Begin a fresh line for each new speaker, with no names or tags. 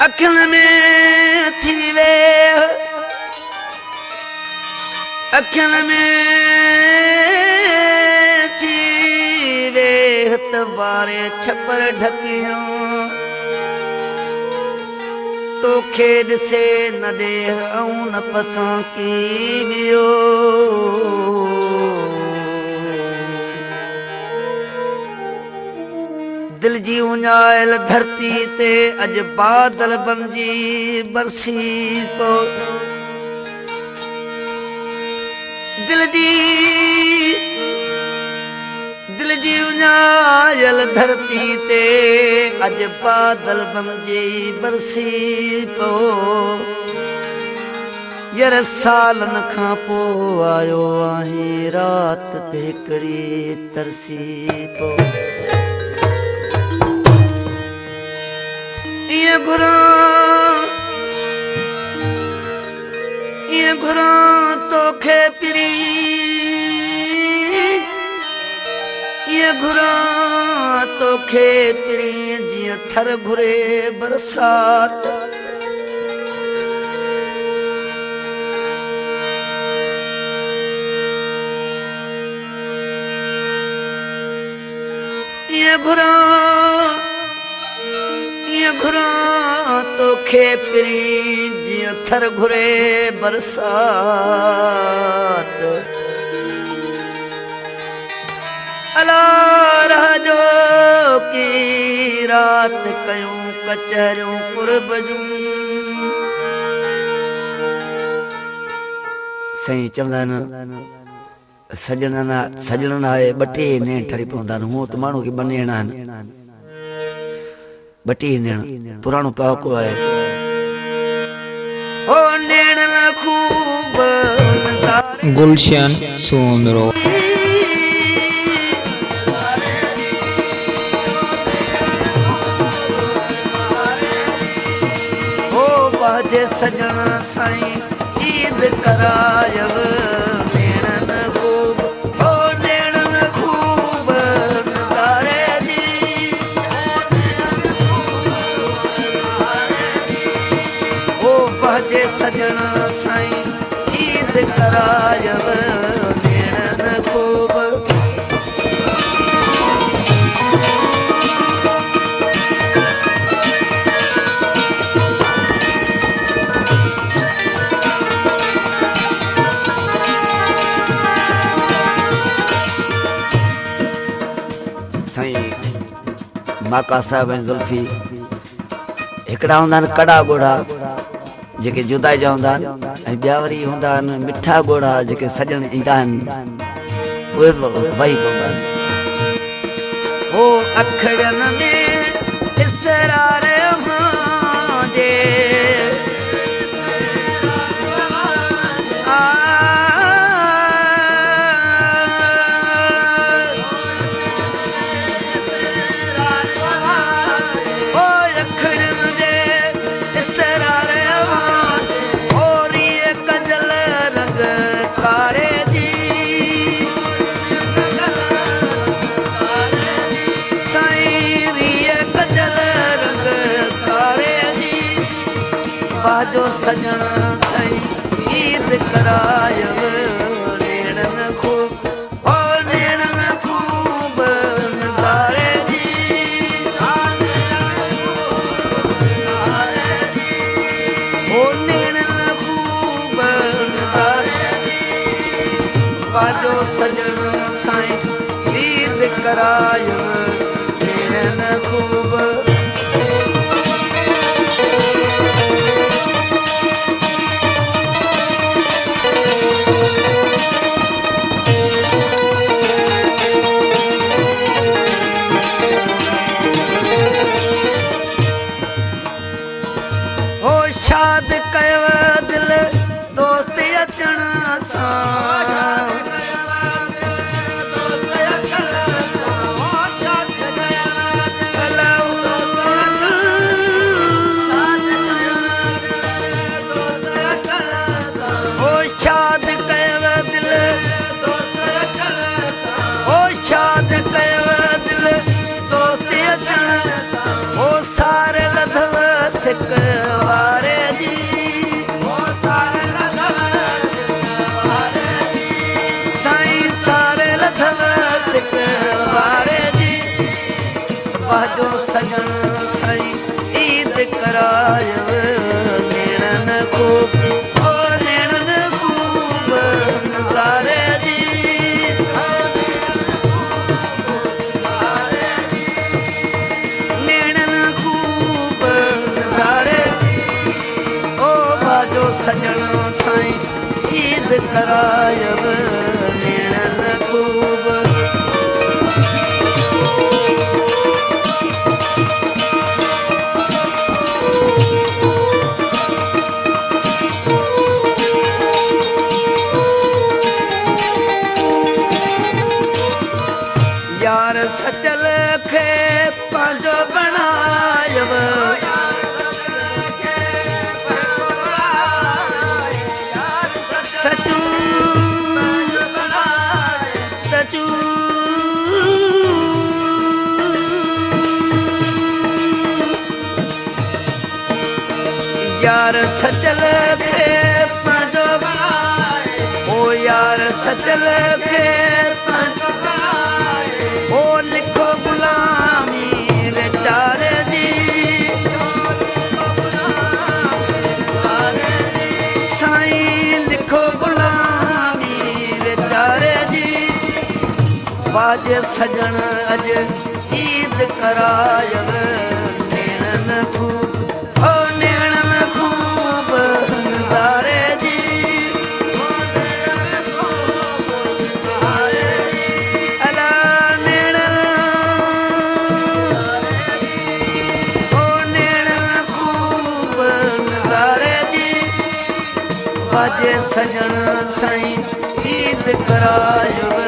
अखियुनि में थी वे अखियुनि में थी वे हथ वारे छपर ढकियो तोखे ॾिसे न ॾेह ऐं न पसां की ॿियो दिल जी उञायल धरती ते अॼु बादल बणिजी बरसी पो दिल जी उञायल धरती ते अॼु बादल बणिजी बरसी पो यार सालनि खां पोइ आयो आहीं राति ते हिकिड़ी तरसी पो ईअं घुरां तोखे पिरी ईअं घुरां तोखे पिरी जीअं थर घुरे बरसात ईअं घुरां तोखे पिरी जीअं थर घुरे बरसात अला रहजो की राति कयूं कचहरियूं कुर्ब जूं साईं चवंदा आहिनि सजणनि आहे ॿ टे नेण ठरी पवंदा आहिनि हूअं त माण्हू खे ॿ नेण आहिनि ॿ टे नेण पुराणो पहाको आहे ओ नेण खूब
गुलशन सोमरो
ओ बाजे सजण साईं ईद करायव नेणन खूब ओ नेणन खूब नज़ारे जी ओ बाजे सजण साईं ईद करायव नेणन खूब माका साहब ऐं ज़ुल्फी हिकिड़ा हूंदा आहिनि कड़ा ॻोढ़ा जेके जुदाई जा हूंदा आहिनि ऐं ॿिया वरी हूंदा आहिनि मिठा ॻोढ़ा जेके सजण ईंदा आहिनि उहे वही पवंदा आहिनि ओ अखड़नि में इसरार हुजे बाजो सजण साईं ईद करायव नेणन खूब ओ नेणन खूब नज़ारे जी ओ नेणन खूब नज़ारे बाजो सजण साईं ईद करायव नेणन खूब शाद कयो दिल दोस्त अचण सां सिक वारे जी ओ सारे लथव वारे जी साईं सारे लथव सिक वारे जी वाजो सजण साईं ईद करायव नेणन खूब ओ नेणन खूब नज़ारे जी नेणन खूब नज़ारे ओ वाजो सजण साईं ईद करायव नेणन खूब यार सचल खे पंहिंजो बणायव सचू सचू यार सचल खे पंहिंजो ओ यार सचल खे पंहिंजो ओ लिखो गुलामी वीचारे जी साईं लिखो गुलामी वीचारे जी वाजे सजण अॼु ईद करायव नेणन खूब ओ नेणन खूब नज़ारे जी अला नेणन ओ नेणन खूब नज़ारे जी वाजे सजण साईं ईद करायव